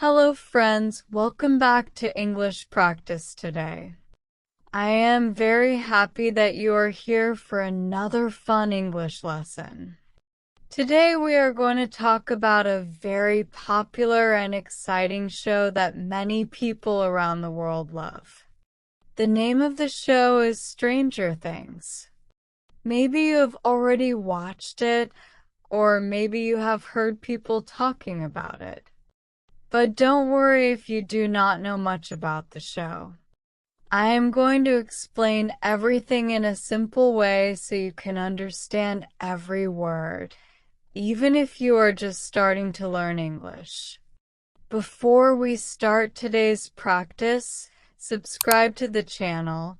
Hello friends, welcome back to English practice today. I am very happy that you are here for another fun English lesson. Today we are going to talk about a very popular and exciting show that many people around the world love. The name of the show is Stranger Things. Maybe you have already watched it, or maybe you have heard people talking about it. But don't worry if you do not know much about the show. I am going to explain everything in a simple way so you can understand every word, even if you are just starting to learn English. Before we start today's practice, subscribe to the channel.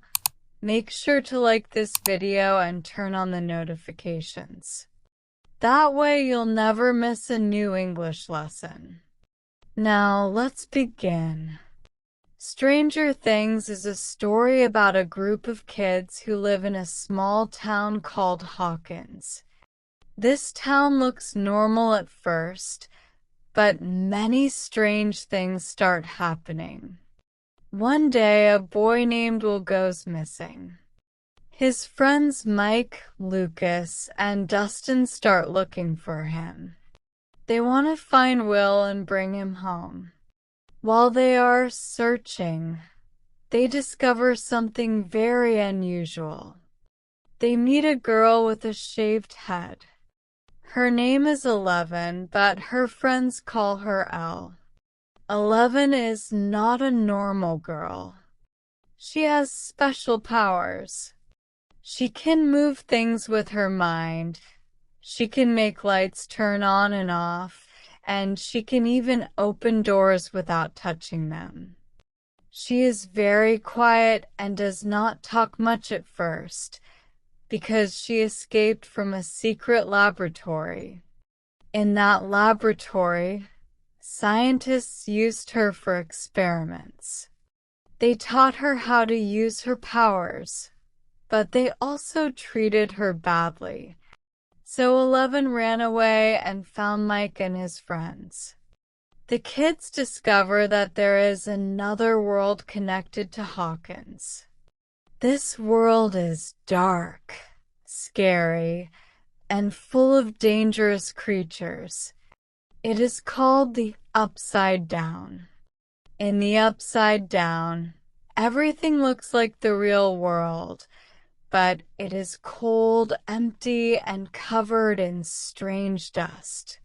Make sure to like this video and turn on the notifications. That way you'll never miss a new English lesson. Now, let's begin. Stranger Things is a story about a group of kids who live in a small town called Hawkins. This town looks normal at first, but many strange things start happening. One day, a boy named Will goes missing. His friends Mike, Lucas, and Dustin start looking for him. They want to find Will and bring him home. While they are searching, they discover something very unusual. They meet a girl with a shaved head. Her name is 11, but her friends call her Elle. 11 is not a normal girl. She has special powers. She can move things with her mind. She can make lights turn on and off, and she can even open doors without touching them. She is very quiet and does not talk much at first, because she escaped from a secret laboratory. In that laboratory, scientists used her for experiments. They taught her how to use her powers, but they also treated her badly. So 11 ran away and found Mike and his friends. The kids discover that there is another world connected to Hawkins. This world is dark, scary, and full of dangerous creatures. It is called the Upside Down. In the Upside Down, everything looks like the real world, but it is cold, empty, and covered in strange dust.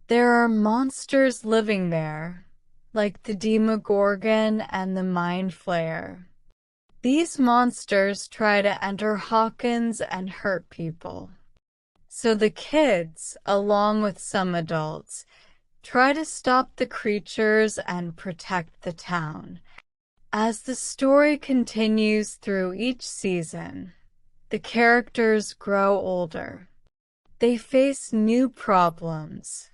There are monsters living there, like the Demogorgon and the Mind Flayer. These monsters try to enter Hawkins and hurt people. So the kids, along with some adults, try to stop the creatures and protect the town. As the story continues through each season, the characters grow older. They face new problems,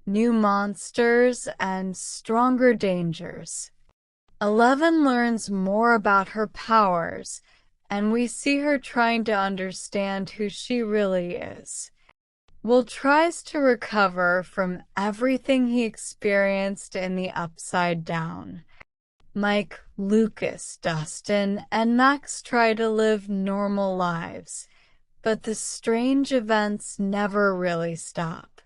new monsters, and stronger dangers. 11 learns more about her powers, and we see her trying to understand who she really is. Will tries to recover from everything he experienced in the Upside Down. Mike, Lucas, Dustin, and Max try to live normal lives, but the strange events never really stop.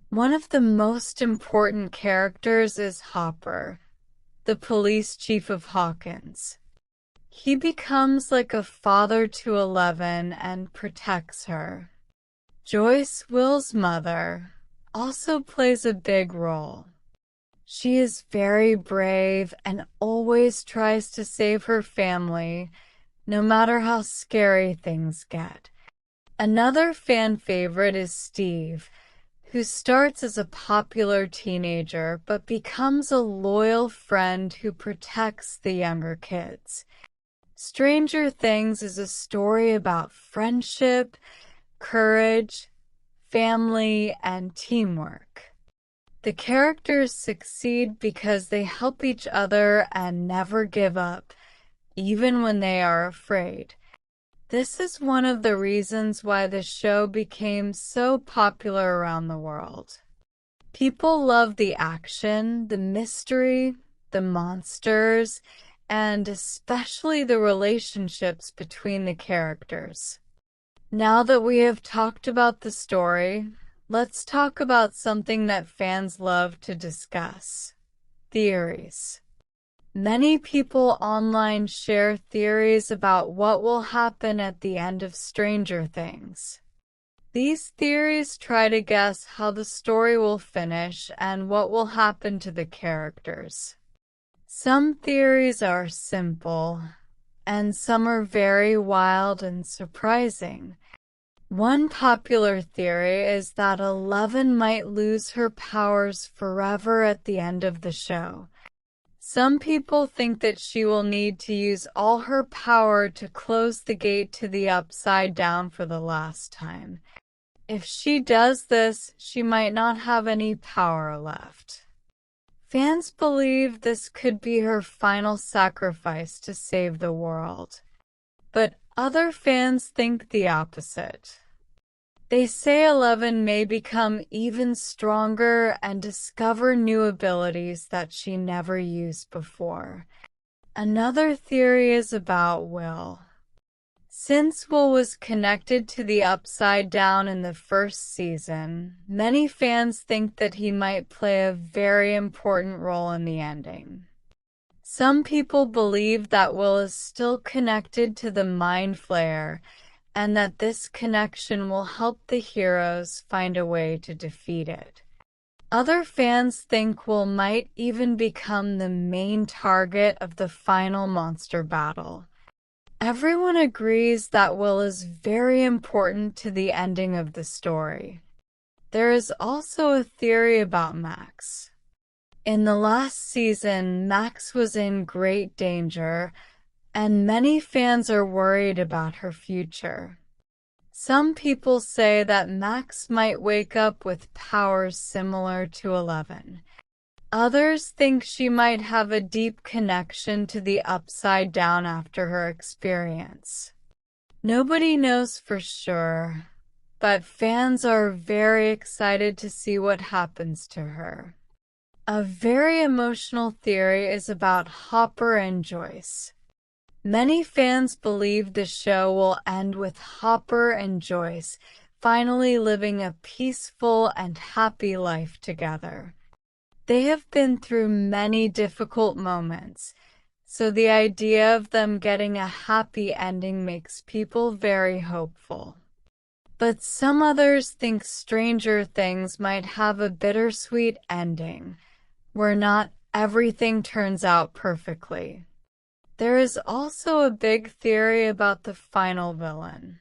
One of the most important characters is Hopper, the police chief of Hawkins. He becomes like a father to 11 and protects her. Joyce, Will's mother, also plays a big role. She is very brave and always tries to save her family, no matter how scary things get. Another fan favorite is Steve, who starts as a popular teenager but becomes a loyal friend who protects the younger kids. Stranger Things is a story about friendship, courage, family, and teamwork. The characters succeed because they help each other and never give up, even when they are afraid. This is one of the reasons why the show became so popular around the world. People love the action, the mystery, the monsters, and especially the relationships between the characters. Now that we have talked about the story, let's talk about something that fans love to discuss: theories. Many people online share theories about what will happen at the end of Stranger Things. These theories try to guess how the story will finish and what will happen to the characters. Some theories are simple, and some are very wild and surprising. One popular theory is that Eleven might lose her powers forever at the end of the show. Some people think that she will need to use all her power to close the gate to the Upside Down for the last time. If she does this, she might not have any power left. Fans believe this could be her final sacrifice to save the world. But other fans think the opposite. They say Eleven may become even stronger and discover new abilities that she never used before. Another theory is about Will. Since Will was connected to the Upside Down in the first season, many fans think that he might play a very important role in the ending. Some people believe that Will is still connected to the Mind Flayer, and that this connection will help the heroes find a way to defeat it. Other fans think Will might even become the main target of the final monster battle. Everyone agrees that Will is very important to the ending of the story. There is also a theory about Max. In the last season, Max was in great danger, and many fans are worried about her future. Some people say that Max might wake up with powers similar to Eleven. Others think she might have a deep connection to the Upside Down after her experience. Nobody knows for sure, but fans are very excited to see what happens to her. A very emotional theory is about Hopper and Joyce. Many fans believe the show will end with Hopper and Joyce finally living a peaceful and happy life together. They have been through many difficult moments, so the idea of them getting a happy ending makes people very hopeful. But some others think Stranger Things might have a bittersweet ending, where not everything turns out perfectly. There is also a big theory about the final villain.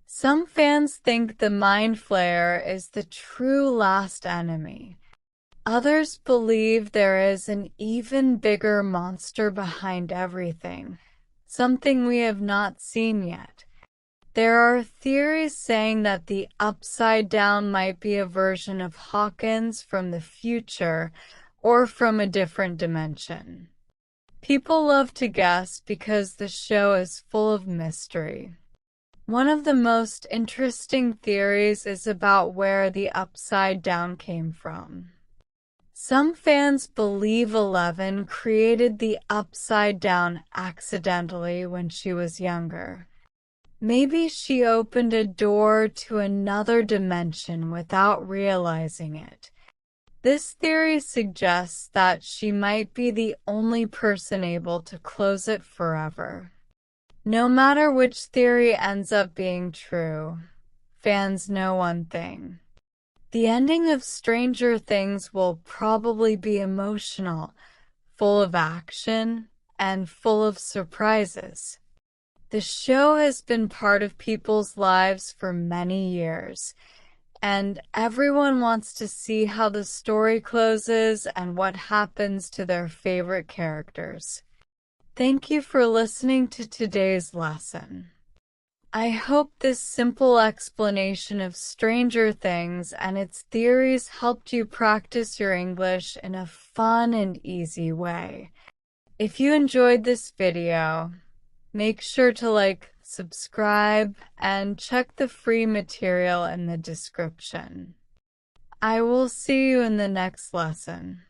Some fans think the Mind Flayer is the true last enemy. Others believe there is an even bigger monster behind everything, something we have not seen yet. There are theories saying that the Upside Down might be a version of Hawkins from the future or from a different dimension. People love to guess because the show is full of mystery. One of the most interesting theories is about where the Upside Down came from. Some fans believe Eleven created the Upside Down accidentally when she was younger. Maybe she opened a door to another dimension without realizing it. This theory suggests that she might be the only person able to close it forever. No matter which theory ends up being true, fans know one thing. The ending of Stranger Things will probably be emotional, full of action, and full of surprises. The show has been part of people's lives for many years, and everyone wants to see how the story closes and what happens to their favorite characters. Thank you for listening to today's lesson. I hope this simple explanation of Stranger Things and its theories helped you practice your English in a fun and easy way. If you enjoyed this video, make sure to like, subscribe, and check the free material in the description. I will see you in the next lesson.